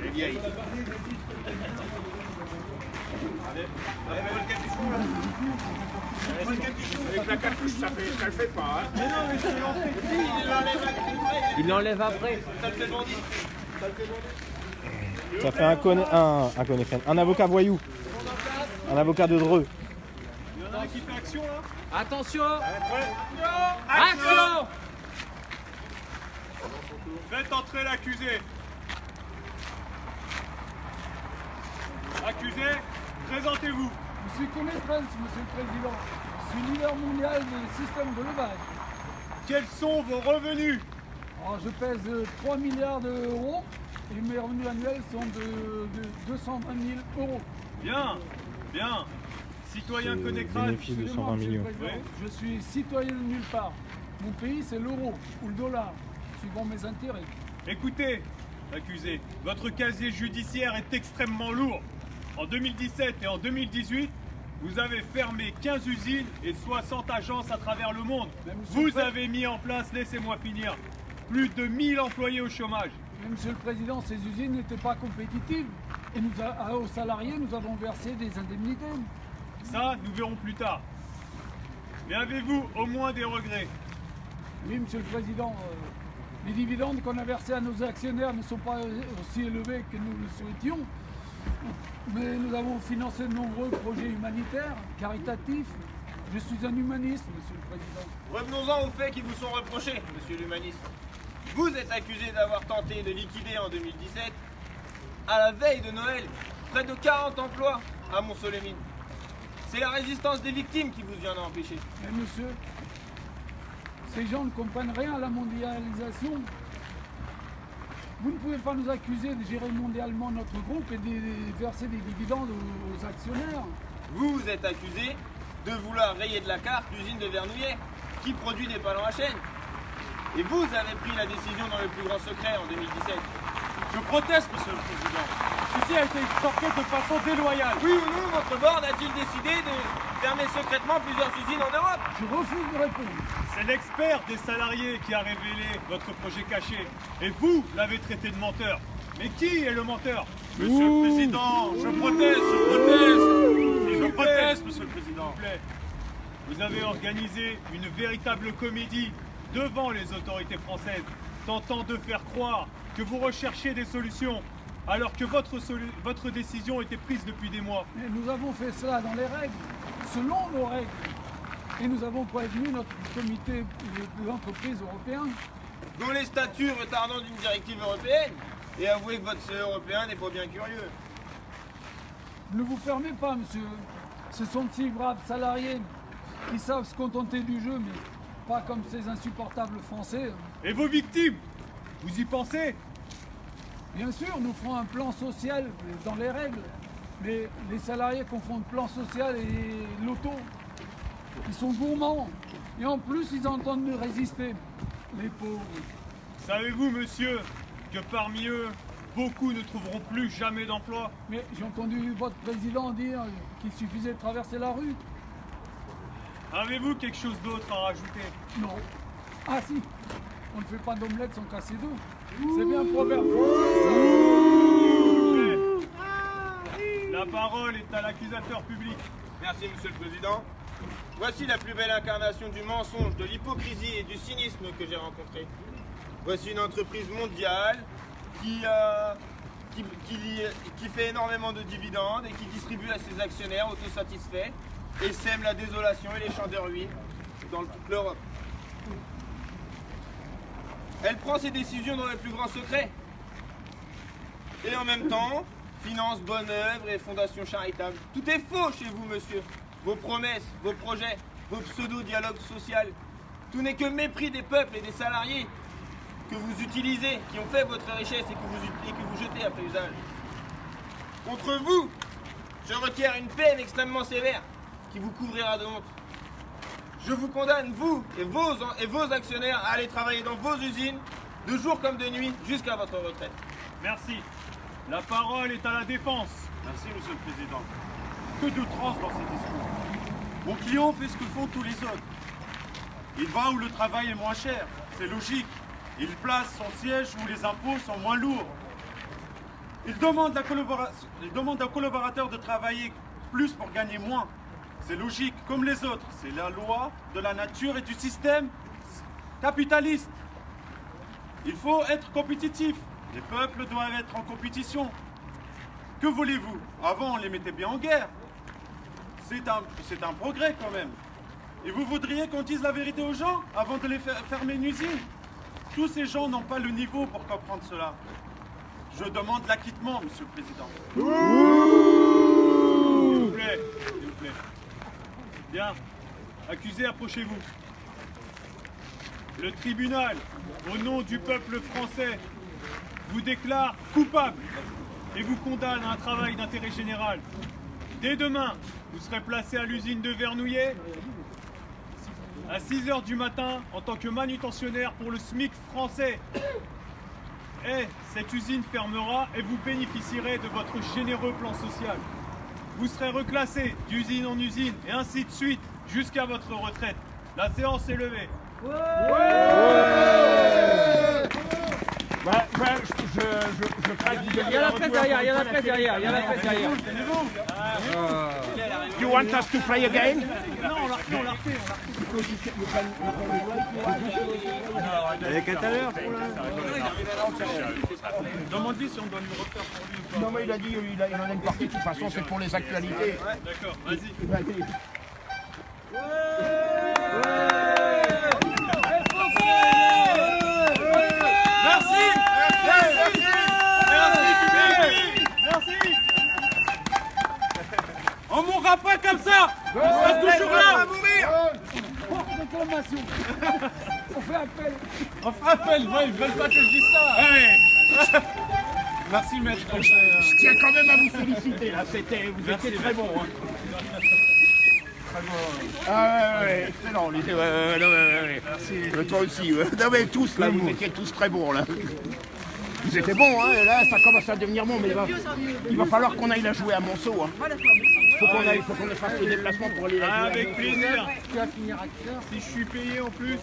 Les vieilles. Allez, le capuchon là. Le capuchon. Avec la capuche, ça le fait pas. Hein. Mais non, mais je te l'en fais. Il l'enlève après. Ça le fait bandit. Ça fait un avocat voyou. Un avocat de Dreux. Il y en a un qui fait action là. Attention. Action. Faites entrer l'accusé. Accusé, présentez-vous. Je suis Kenneth Prince, monsieur le Président. Je suis leader mondial des systèmes de levage. Quels sont vos revenus? Alors, je pèse 3 milliards d'euros et mes revenus annuels sont de 220 000 euros. Bien, bien. Citoyen Conecrad. Bénéfice de 120 millions. Oui. Je suis citoyen de nulle part. Mon pays, c'est l'euro ou le dollar, suivant mes intérêts. Écoutez, accusé, votre casier judiciaire est extrêmement lourd. En 2017 et en 2018, vous avez fermé 15 usines et 60 agences à travers le monde. Vous avez mis en place, laissez-moi finir, plus de 1000 employés au chômage. Mais monsieur le Président, ces usines n'étaient pas compétitives. Et aux salariés, nous avons versé des indemnités. Ça, nous verrons plus tard. Mais avez-vous au moins des regrets? Oui, monsieur le Président, les dividendes qu'on a versés à nos actionnaires ne sont pas aussi élevés que nous le souhaitions. Mais nous avons financé de nombreux projets humanitaires, caritatifs. Je suis un humaniste, monsieur le Président. Revenons-en aux faits qui vous sont reprochés, monsieur l'humaniste. Vous êtes accusé d'avoir tenté de liquider en 2017, à la veille de Noël, près de 40 emplois à Mont-Soleil-Mines. C'est la résistance des victimes qui vous vient d'empêcher. Mais monsieur, ces gens ne comprennent rien à la mondialisation. Vous ne pouvez pas nous accuser de gérer mondialement notre groupe et de verser des dividendes aux actionnaires. Vous êtes accusé de vouloir rayer de la carte l'usine de Vernouillet, qui produit des ballons à chaîne. Et vous avez pris la décision dans le plus grand secret en 2017. Je proteste, monsieur le Président. Ceci a été exporté de façon déloyale. Oui ou non, votre board a-t-il décidé de fermer secrètement plusieurs usines en Europe? Je refuse de répondre. C'est l'expert des salariés qui a révélé votre projet caché. Et vous l'avez traité de menteur. Mais qui est le menteur? Monsieur le Président, je proteste, Monsieur le Président. S'il vous plaît. Vous avez organisé une véritable comédie devant les autorités françaises, tentant de faire croire que vous recherchiez des solutions, alors que votre décision était prise depuis des mois. Mais nous avons fait cela dans les règles, selon nos règles. Et nous avons prévenu notre comité de l'entreprise européen. Dont les statuts retardant d'une directive européenne. Et avouez que votre CEO européen n'est pas bien curieux. Ne vous fermez pas, monsieur. Ce sont de si braves salariés qui savent se contenter du jeu, mais pas comme ces insupportables Français. Et vos victimes, vous y pensez? Bien sûr, nous ferons un plan social dans les règles. Mais les salariés confondent plan social et loto. Ils sont gourmands. Et en plus, ils entendent nous résister. Les pauvres. Savez-vous, monsieur, que parmi eux, beaucoup ne trouveront plus jamais d'emploi? Mais j'ai entendu votre président dire qu'il suffisait de traverser la rue. Avez-vous quelque chose d'autre à rajouter? Non. Ah si, on ne fait pas d'omelette sans casser d'eau. C'est bien un proverbe français, ça. La parole est à l'accusateur public. Merci, monsieur le Président. Voici la plus belle incarnation du mensonge, de l'hypocrisie et du cynisme que j'ai rencontré. Voici une entreprise mondiale qui fait énormément de dividendes et qui distribue à ses actionnaires autosatisfaits et sème la désolation et les champs de ruines dans toute l'Europe. Elle prend ses décisions dans les plus grands secrets. Et en même temps, finance bonne œuvre et fondations charitables. Tout est faux chez vous, monsieur. Vos promesses, vos projets, vos pseudo-dialogues sociaux. Tout n'est que mépris des peuples et des salariés que vous utilisez, qui ont fait votre richesse et que vous jetez après usage. Contre vous, je requiers une peine extrêmement sévère qui vous couvrira de honte. Je vous condamne, vous et vos actionnaires, à aller travailler dans vos usines, de jour comme de nuit, jusqu'à votre retraite. Merci. La parole est à la défense. Merci, Monsieur le Président. Que d'outrance dans ces discours. Mon client fait ce que font tous les autres. Il va où le travail est moins cher. C'est logique. Il place son siège où les impôts sont moins lourds. Il demande aux collaborateurs de travailler plus pour gagner moins. C'est logique, comme les autres. C'est la loi de la nature et du système capitaliste. Il faut être compétitif. Les peuples doivent être en compétition. Que voulez-vous? Avant, on les mettait bien en guerre. C'est un progrès quand même. Et vous voudriez qu'on dise la vérité aux gens avant de les faire fermer une usine? Tous ces gens n'ont pas le niveau pour comprendre cela. Je demande l'acquittement, Monsieur le Président. S'il vous plaît, s'il vous plaît. Bien. Accusés, approchez-vous. Le tribunal, au nom du peuple français, vous déclare coupable et vous condamne à un travail d'intérêt général. Dès demain, vous serez placé à l'usine de Vernouillet à 6 h du matin en tant que manutentionnaire pour le SMIC français. Et cette usine fermera et vous bénéficierez de votre généreux plan social. Vous serez reclassé d'usine en usine et ainsi de suite jusqu'à votre retraite. La séance est levée. Il y a la presse derrière, il y a la presse derrière, il y a la presse derrière. You want us to play again? Non, on l'a refait, on l'a refait. Demande-lui si on doit lui refaire pour lui ou pas. Non mais il a dit, il en a une partie, de toute façon c'est pour les actualités. D'accord, vas-y. Merci. Merci. On mourra pas comme ça. On sera toujours là. Réclamation. On fait appel. On fera appel. Ouais, ils veulent pas que je dise ça. Merci maître. Je tiens quand même à vous féliciter là, vous étiez très bon. Hein. Ah ouais, excellent. Merci. Toi aussi. Non mais tous là, vous étiez tous très bons là. Vous étiez bons, hein, et là ça commence à devenir bon, mais il va falloir qu'on aille la jouer à Monceau. Hein. Faut qu'on fasse le déplacement pour aller la jouer. Avec plaisir. Si je suis payé en plus.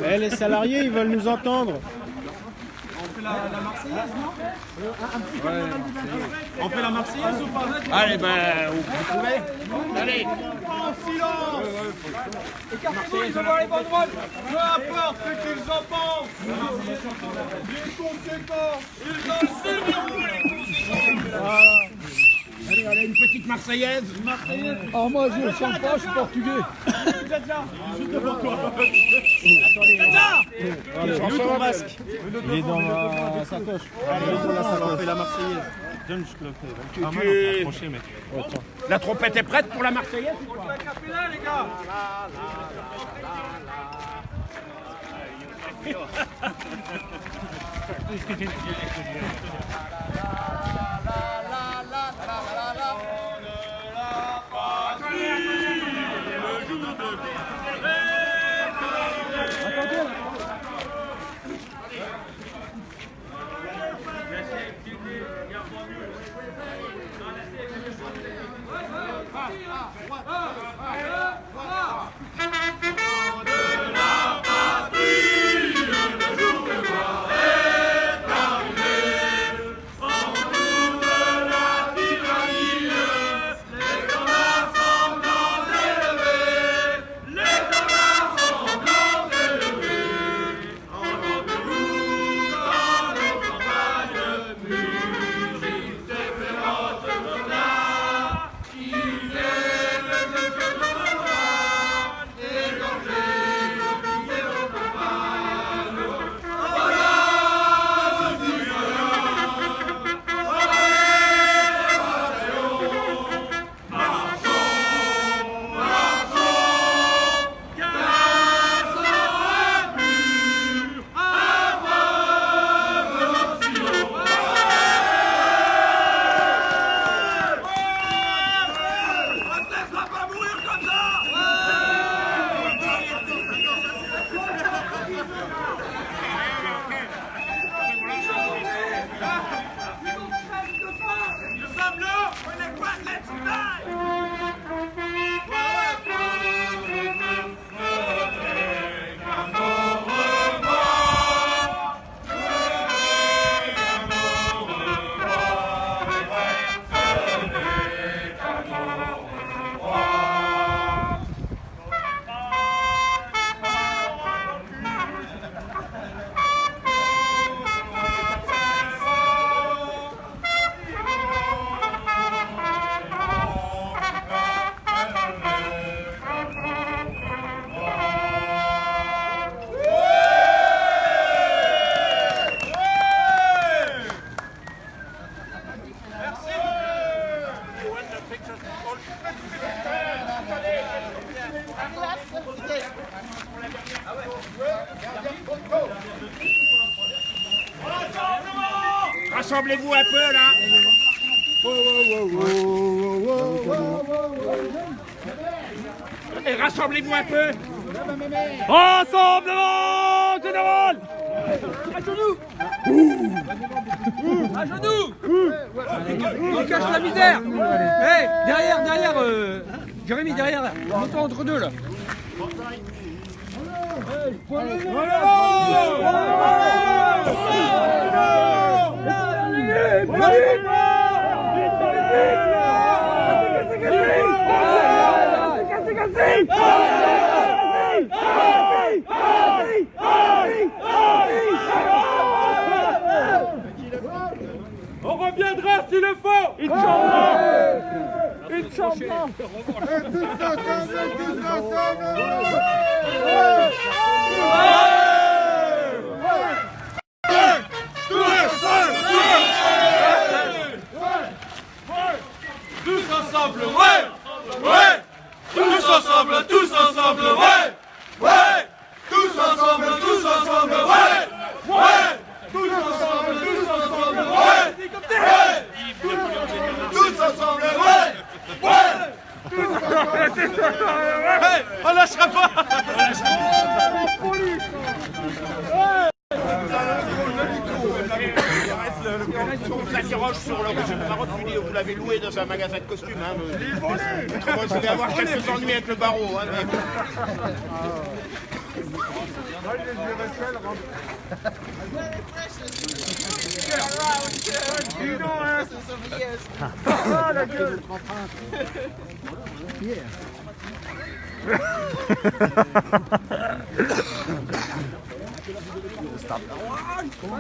Eh, les salariés, ils veulent nous entendre. On fait la Marseillaise, non? On fait la Marseillaise ou pas? Allez, ben, vous pouvez. Allez. En silence. Écartez-vous, ils ont les bonnes droites. Peu importe ce qu'ils en pensent. Les conséquences, ils en subiront les conséquences. Allez, allez, une petite Marseillaise. Ah, moi je ne chante pas, je suis portugais. Juste devant toi. Où ton masque? Il est dans la sacoche. Allez, dans la sacoche. On fait la Marseillaise. John, je te le fais. La trompette est prête pour la Marseillaise? On va caper là, les gars. rassemblez-vous un peu là. Et rassemblez-vous un peu. Rassemblement général. À genoux. On cache la misère. Hey, derrière, Jérémy, derrière, là. Mettons entre deux, là. On reviendra s'il le faut. Tous ensemble, ouais! Ouais! Tous ensemble, tous ensemble, ouais! Ouais! Tous ensemble, ouais! Ouais! Tous ensemble, ouais! Ouais! Tous ensemble, ouais! Ouais! On lâchera pas! On vous interroge sur le régime Maroc, vous l'avez loué dans un magasin de costumes. Hein, vous allez avoir quelques ennuis avec le barreau. Hein,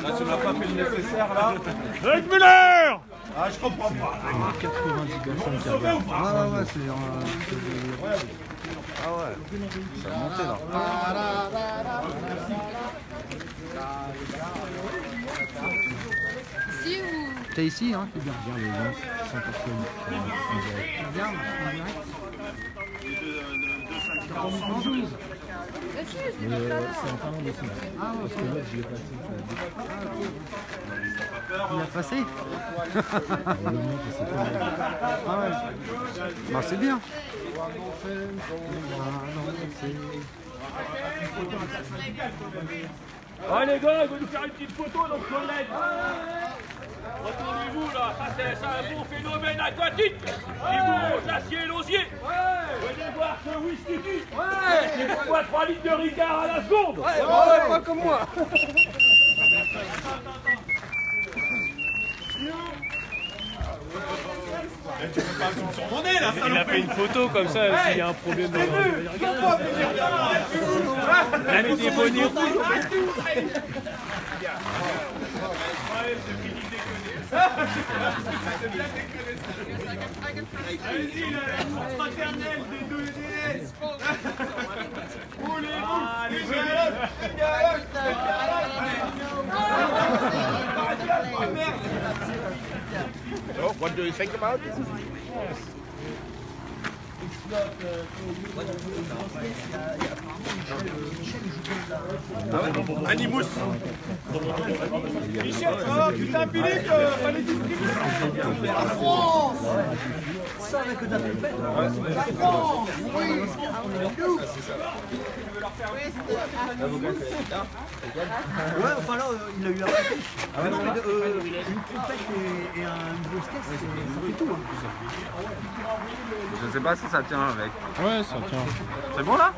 Là, tu n'as pas fait le nécessaire, là. Avec Müller. Ah, je comprends pas. 90 personnes qui regardent. Ah ouais, c'est... Ah ouais, ça a monté là. Ici ou... T'es ici, hein? C'est bien. Regarde les gens, 100 personnes. Regarde, en direct. C'est en Finlande aussi. Ah ouais, parce que l'autre, je l'ai passé. Il l'a passé? Ah ouais. Bah c'est bien. Ah les gars, ils vont nous faire une petite photo, notre collègue. Retournez-vous là, ça c'est un bon phénomène aquatique. Ils vous mangent l'acier et l'osier. Venez voir ce whisky. C'est pourquoi 3 litres de Ricard à la seconde. Pas comme moi. Il a fait une photo comme ça, s'il y a un problème. La téléphonie rouge. Allez-y, la fraternelle des deux DS. So, what do you think about it? Animus. Michel, putain Philippe, fallait distribuer. La France. Ça avec que t'as fait la France. Oui. Ouais, enfin là, il a eu la patate. Non, mais une trompette et un gros skate, ça fait tout. Je sais pas si ça tient avec. Ouais, ça tient. C'est bon là?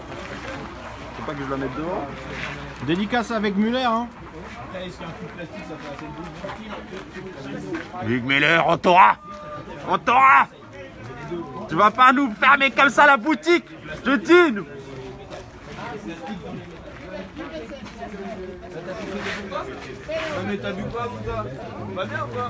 Faut pas que je la mette devant. Dédicace avec Müller, hein. Hugues Müller, on t'aura! On t'aura! Tu vas pas nous fermer comme ça la boutique, je te dis. Nous. Mais t'as vu quoi, vous gars? Va bien ou quoi?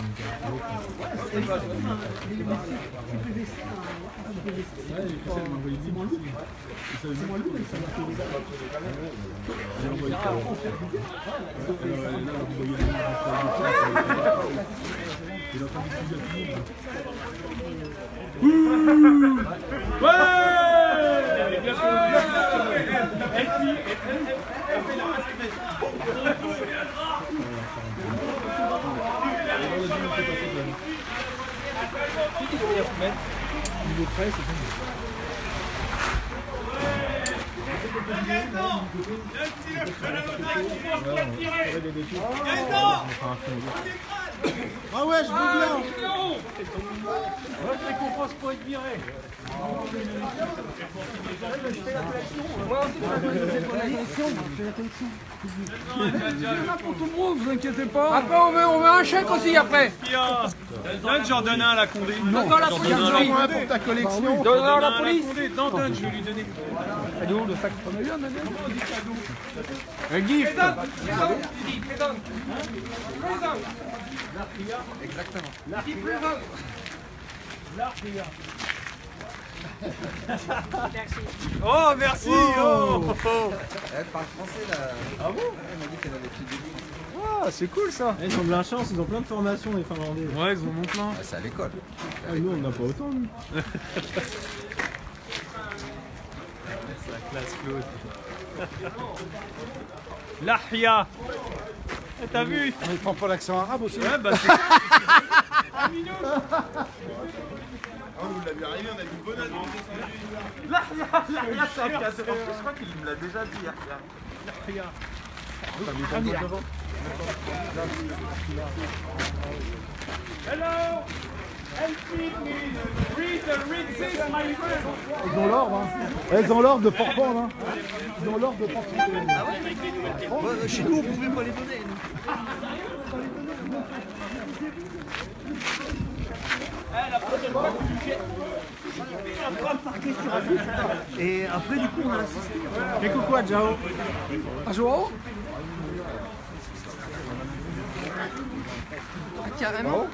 Ah ouais, je veux bien. Les conférences pour être viré. Pour tout le monde, vous inquiétez pas. Après, on veut un chèque aussi après. J'en donne un à la Condé. Dans la police. Donne-moi un pour ta collection. Dans la police. Non, donne, je vais lui donner. Un gift. Oh, merci. Oh. Elle parle français là. Ah bon? Elle m'a dit qu'elle avait fait des Ah, c'est cool ça. Ils ont de la chance, ils ont plein de formations les Finlandais. Ouais, ils en ont plein. C'est à l'école. Ah, nous on n'a pas autant. Nous. C'est la classe Claude. Lahia. T'as vu? On ne prend pas l'accent arabe aussi. Ouais, bah c'est... Vous l'avez arrivé, on a du bon annonce. Je crois qu'il me l'a déjà dit. Hello. Help me, read this, my friend. Ils ont l'ordre, hein. Ils ont l'ordre de Portland, hein. Ils ont l'ordre de Portland. Chez nous, on pouvait pas les donner. Et après, du coup, on a assisté. Et coucou à Jao. À Joao? Carrément.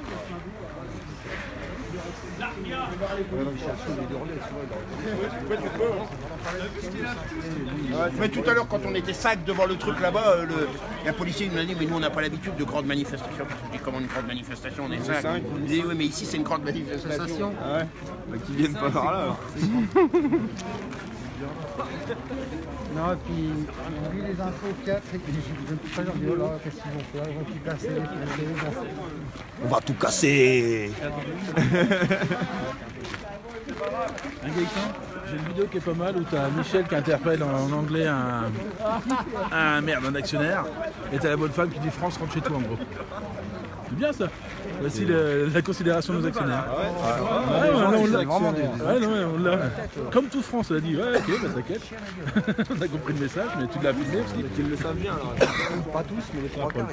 Mais tout à l'heure, quand on était 5 devant le truc là-bas, la policier nous a dit mais nous on n'a pas l'habitude de grandes manifestations. Je dis comment une grande manifestation, on est 5. Il dit oui mais ici c'est une grande manifestation. Ah ouais. Bah, qu'ils viennent pas par là. Non, et puis on a vu les infos 4 et puis je ne peux pas leur dire, oh là, qu'est-ce qu'ils vont faire? Ils vont tout casser, ils vont faire. On va tout casser. Un Gaëtan, j'ai une vidéo qui est pas mal où t'as Michel qui interpelle en anglais un actionnaire et t'as la bonne femme qui dit France rentre chez toi en gros. C'est bien ça. Voici la considération de nos actionnaires. On l'a. Comme tout France, on a dit ouais ok bah t'inquiète. On a compris le message mais tu l'as filmé aussi. Qu'ils le savent bien alors. Pas tous, mais les trois quarts.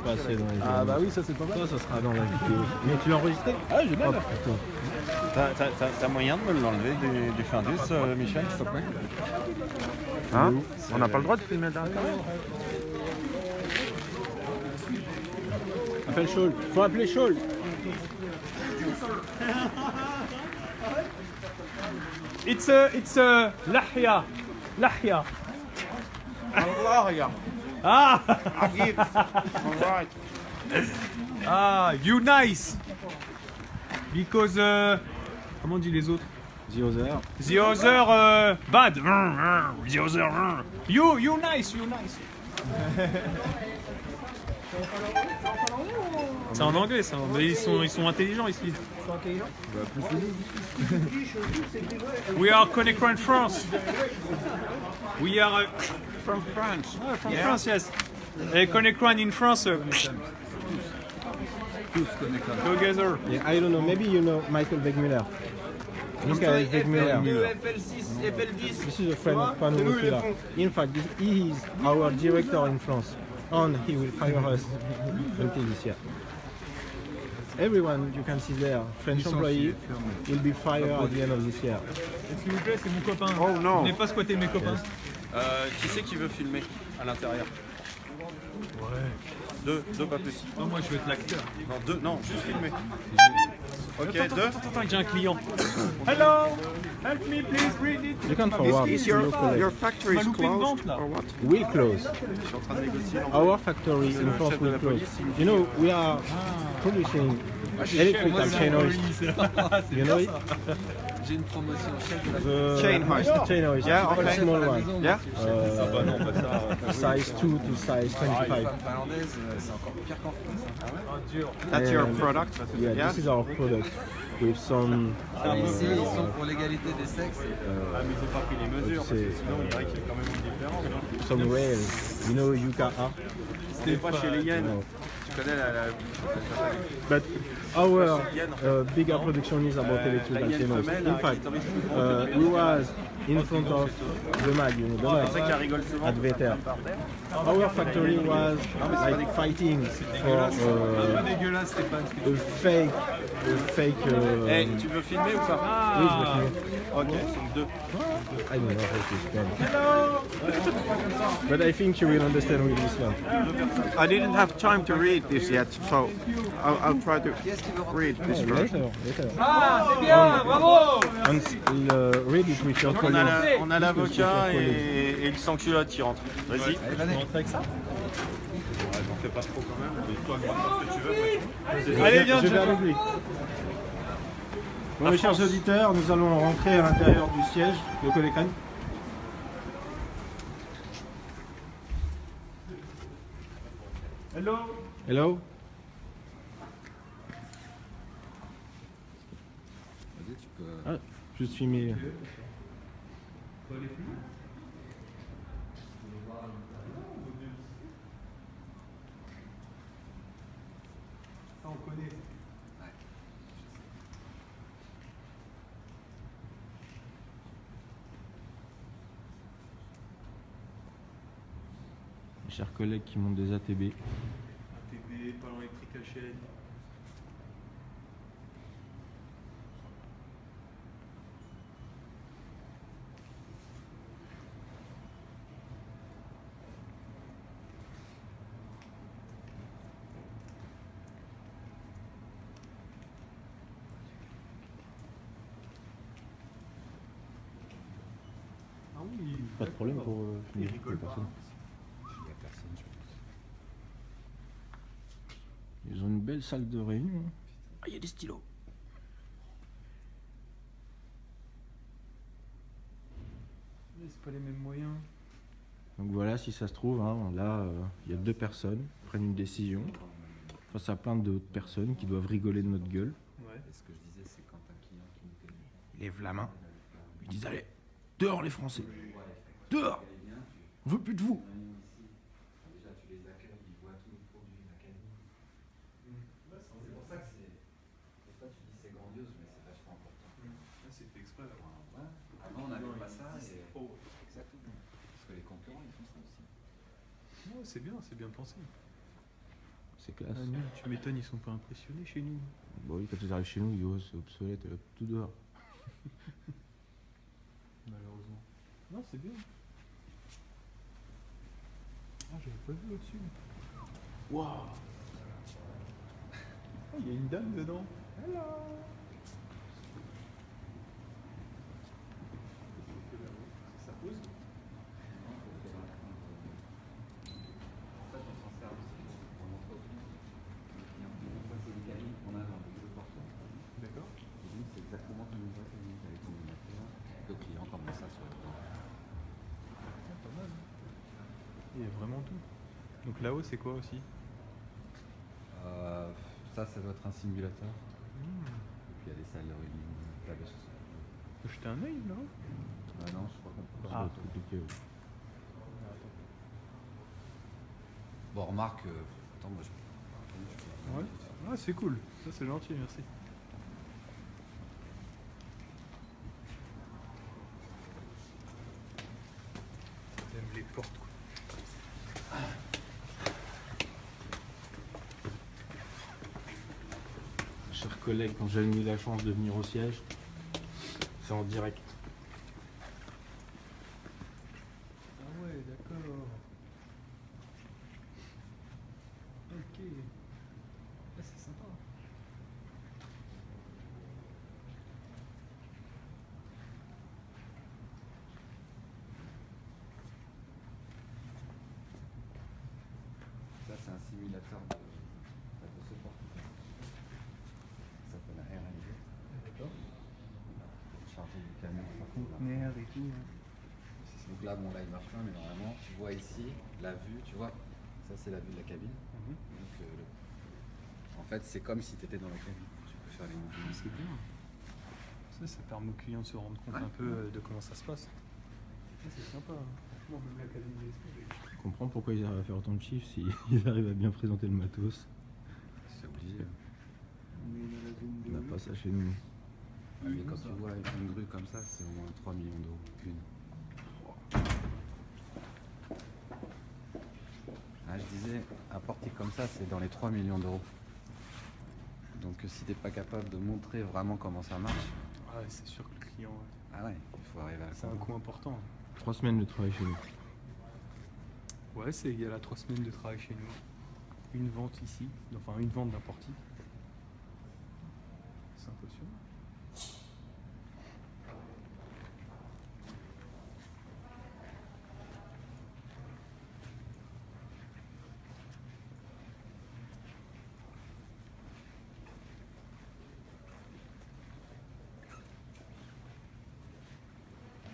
Ah bah oui ça c'est pas mal. Ça sera dans la vidéo. Mais tu l'as enregistré? Ah j'ai mal. T'as moyen de me l'enlever du Findus, Michel, s'il te plaît? Hein? On n'a pas le droit de filmer derrière. Appelle Scholl. Faut appeler Scholl. It's a Lahia. Lahia. Allah, regarde. Ah. Alright. Ah, you nice. Because comment on dit les autres? The other. The other bad. The other. You nice, you nice. C'est en anglais ça, mais ils sont intelligents ici. Ils sont intelligents? We are Conakry France. We are From France. from France, yes. Et Conakry in France. Together. Yeah, I don't know. Maybe you know Michael Wegmuller. This guy is Wegmuller. FL6, FL10. This is a friend of Pano Wegmuller. In fact, he is our director in France, and he will fire us until this year. Everyone you can see there, French employee, will be fired at the end of this year. S'il vous plaît, c'est mon copain. Oh non. Venez pas squatter mes copains. Qui c'est qui veut filmer à l'intérieur? Ouais. Deux pas petits. Non, moi je veux être l'acteur. Non, deux, non, juste filmer. Ok, Attends, j'ai un client. Hello, help me please read it. You can forward to your colleague. factory is closed, or what? Will close. Je suis en train de négocier. Our factory in France will close. You know, we are producing electrical chain hoist. You know it? J'ai une promotion chef de la The Chain hoist. Chain hoist. Yeah, Very okay. small one. Yeah? Uh, size 2 to size 25. Finlandaise, c'est encore pire qu'en France. That's your product? Yeah, Yeah? this is our product with some. Ici, ils sont pour l'égalité des sexes. Ah, mais ils ont pas pris les mesures, parce que c'est- sinon il paraît qu'il y a quand même une différence. Non, Some rail. You know UKA. c'était pas chez les Yens. No. Tu connais la But our bigger production is about electrical channels. In fact, we was in front of the mag, you know, the c'est ça qui mag rigole souvent. at Vetter. Our factory was like fighting for Dégueulasse, Stéphane. a fake. Eh, tu veux filmer ou pas? Oui, je me filme. Ok, sont deux. I don't know how to spell. But I think you will understand with this one. I didn't have time to read this yet, so I'll try to read this version. Later. Ah, c'est bien, bravo. And read it with your On colleagues. a on a l'avocat et le sans-culotte qui rentre. Vas-y. avec ça. J'en fais pas trop quand même, mais toi, ce que tu veux. Allez, viens, je vais avec lui. Bon, mes chers auditeurs, nous allons rentrer à l'intérieur du siège de Colecran. Hello. Hello. Vas-y, tu peux. Ah, je suis mis. Ça, on connaît. Mes chers collègues qui montent des ATB. ATB, Parlant électrique à chaîne. Ah oui. Pas de problème pour finir les personnes. Ils ont une belle salle de réunion. Ah, il y a des stylos. Mais c'est pas les mêmes moyens. Donc voilà, si ça se trouve, hein, là, il y a deux personnes qui prennent une décision face à plein d'autres personnes qui doivent rigoler de notre gueule. Ouais. Ce que je disais, c'est quand un client qui nous connaît. Ils lèvent la main. Ils disent allez, dehors les Français. Dehors. On veut plus de vous. Déjà, tu les accueilles, ils voient tous les produits de l'académie. C'est pour ça que c'est. Des fois, tu dis c'est grandiose, mais c'est vachement important. C'est fait exprès d'avoir un. Ouais. Avant, on n'avait pas ça. Exactement. Parce que les concurrents, ils font ça aussi. Ouais, c'est bien pensé. C'est classe. Ah, nous, tu m'étonnes, ils sont pas impressionnés chez nous. Bon, oui, quand ils arrivent chez nous, yo, c'est obsolète, tout dehors. Malheureusement. Non, c'est bien. Ah, j'avais pas vu au-dessus. Waouh. Ah, il y a une dame dedans. Hello. Ça pose. Ça, on s'en sert aussi pour l'entreprise. C'est des cabines qu'on a dans le porteur. D'accord. Et nous, c'est exactement comme une vraie cabine avec ton ordinateur. Le client comme ça sur le temps. Ah, pas mal. Il y a vraiment tout. Donc là-haut, c'est quoi aussi? Ça doit être un simulateur. Et puis il y a des salles de réunion. Faut jeter un œil, non? Non, je crois qu'on peut pas. Ça doit être compliqué, ouais. Bon, remarque. Attends, moi je. Ouais. Ah, c'est cool. Ça, c'est gentil, merci. J'aime les portes, quoi. Chers collègues, quand j'ai eu la chance de venir au siège, c'est en direct. Ah ouais, d'accord. Ok. Ah, c'est sympa. Ça, c'est un simulateur de ce porte. Ça s'appelle un RNG. D'accord. Pour charger du camion. Conteneur et tout. C'est là, bon, là, il marche pas, mais normalement, tu vois ici, la vue, tu vois, ça, c'est la vue de la cabine. Donc, en fait, c'est comme si tu étais dans la cabine. Tu peux faire les mouvements. C'est bien. Ça permet aux clients de se rendre compte un peu de comment ça se passe. C'est sympa. Franchement, même la cabine d'esprit. Je comprends pourquoi ils arrivent à faire autant de chiffres s'ils arrivent à bien présenter le matos. C'est obligé. On n'a pas ça chez nous. Mais quand tu vois une grue comme ça, c'est au moins 3 millions d'euros. Une. Ah, je disais, un portique comme ça, c'est dans les 3 millions d'euros. Donc si t'es pas capable de montrer vraiment comment ça marche... Ah ouais, c'est sûr que le client... Ah ouais, il faut arriver à... C'est un coût important. 3 semaines de travail chez nous. Ouais, c'est égal à 3 semaines de travail chez nous. Une vente ici, enfin une vente d'un portique. C'est impressionnant.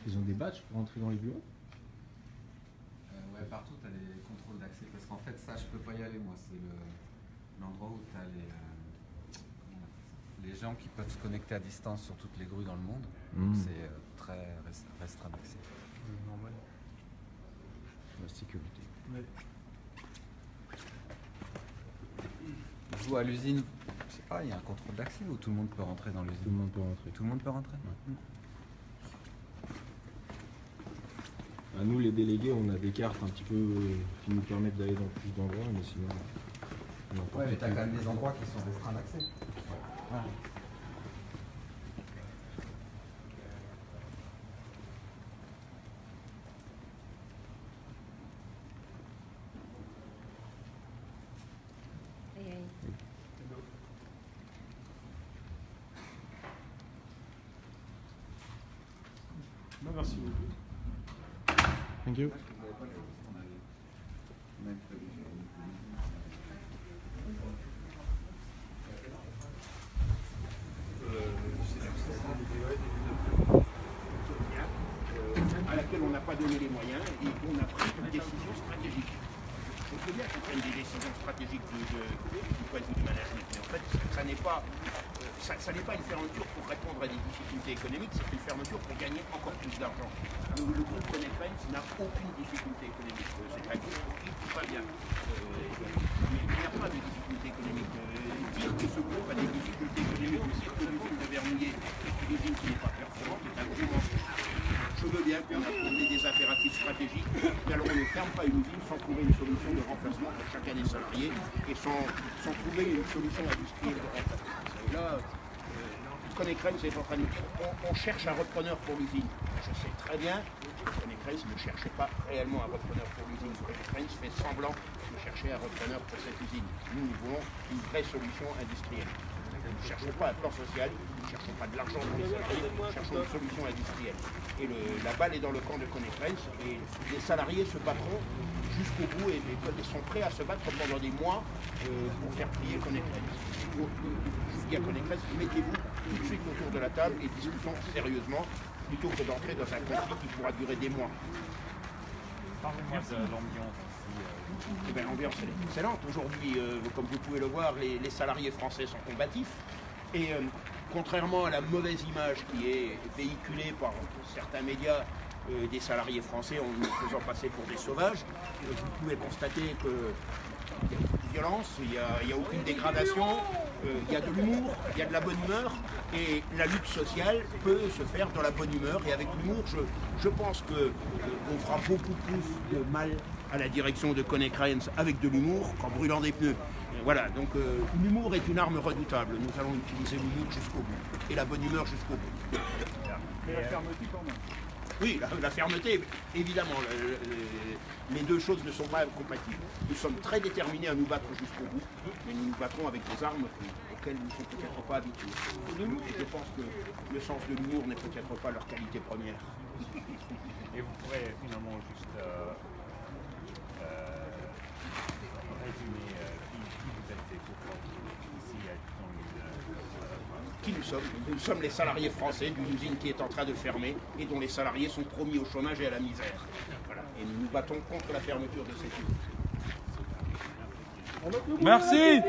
Ils ont des badges pour entrer dans les bureaux? Ouais, partout tu as les contrôles d'accès. Parce qu'en fait, ça, je peux pas y aller, moi. C'est l'endroit où tu as les gens qui peuvent se connecter à distance sur toutes les grues dans le monde. C'est très restreint d'accès. Normal. La sécurité. Ouais. Vous, à l'usine, je sais pas, il y a un contrôle d'accès où tout le monde peut rentrer dans l'usine? Tout le monde peut rentrer. Tout le monde peut rentrer? À nous, les délégués, on a des cartes un petit peu qui nous permettent d'aller dans plus d'endroits, mais sinon... Ouais, mais t'as quand même des endroits qui sont restreints d'accès. Ouais. Merci beaucoup. Thank you. À laquelle on n'a pas donné les moyens et on a pris une décision stratégique. Je veux bien qu'on prenne des décisions stratégiques du point de vue du management, mais en fait, ça n'est pas une fermeture pour répondre à des difficultés économiques, c'est une fermeture pour gagner encore plus d'argent. Le groupe Konecranes n'a aucune difficulté économique. C'est un groupe qui tout va bien. Il n'y a pas de difficulté économique. Dire que ce groupe a des difficultés économiques aussi, que l'usine de Vernouillet est une usine qui n'est pas performante, est un gros mensonge. Je veux bien qu'on a trouvé des impératifs stratégiques, mais alors on ne ferme pas une usine sans trouver une solution de remplacement pour chacun des salariés et sans trouver une solution industrielle de remplacement. Et là, Konecranes est en train de nous dire on cherche un repreneur pour l'usine. Je sais très bien que Konecranes ne cherchait pas réellement un repreneur pour l'usine. Konecranes fait semblant de chercher un repreneur pour cette usine. Nous voulons une vraie solution industrielle. Nous ne cherchons pas un plan social, nous ne cherchons pas de l'argent pour les salariés, nous cherchons une solution industrielle. Et la balle est dans le camp de Konecranes et les salariés se battront jusqu'au bout et sont prêts à se battre pendant des mois pour faire plier Konecranes. Je dis à Konecranes, mettez-vous tout de suite autour de la table et discutons sérieusement plutôt que d'entrer dans un conflit qui pourra durer des mois. Parlez-moi de l'ambiance ici. Eh bien, l'ambiance elle est excellente. Aujourd'hui, comme vous pouvez le voir, les salariés français sont combatifs. Et contrairement à la mauvaise image qui est véhiculée par certains médias des salariés français en nous faisant passer pour des sauvages, vous pouvez constater qu'il y a beaucoup de violence, il n'y a aucune dégradation, il y a de l'humour, il y a de la bonne humeur, et la lutte sociale peut se faire dans la bonne humeur. Et avec l'humour, je pense qu'on fera beaucoup plus de mal à la direction de Konecranes avec de l'humour qu'en brûlant des pneus. Voilà, donc l'humour est une arme redoutable. Nous allons utiliser l'humour jusqu'au bout, et la bonne humeur jusqu'au bout. Mais la fermeté quand même. Oui, la fermeté, évidemment. Les deux choses ne sont pas compatibles. Nous sommes très déterminés à nous battre jusqu'au bout, mais nous nous battrons avec des armes auxquelles nous ne sommes peut-être pas habitués. Et je pense que le sens de l'humour n'est peut-être pas leur qualité première. Et vous pourrez finalement juste résumer qui vous êtes et pourquoi ici dans l'usine. Qui nous Nous sommes les salariés français d'une usine qui est en train de fermer et dont les salariés sont promis au chômage et à la misère. Voilà. Et nous nous battons contre la fermeture de cette usine. Merci.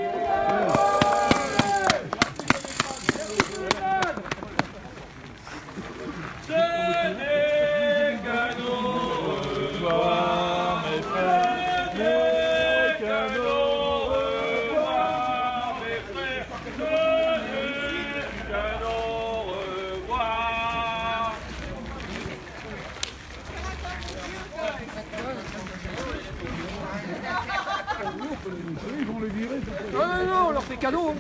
Ils vont le virer. Non, on leur fait cadeau.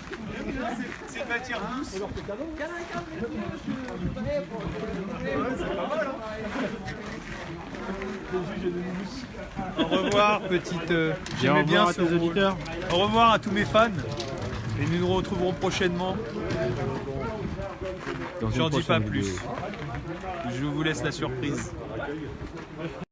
C'est une matière douce. Au revoir, petite. J'aimais bien ce rôle. Au revoir à tous mes fans. Et nous nous retrouverons prochainement. J'en dis pas plus. Je vous laisse la surprise.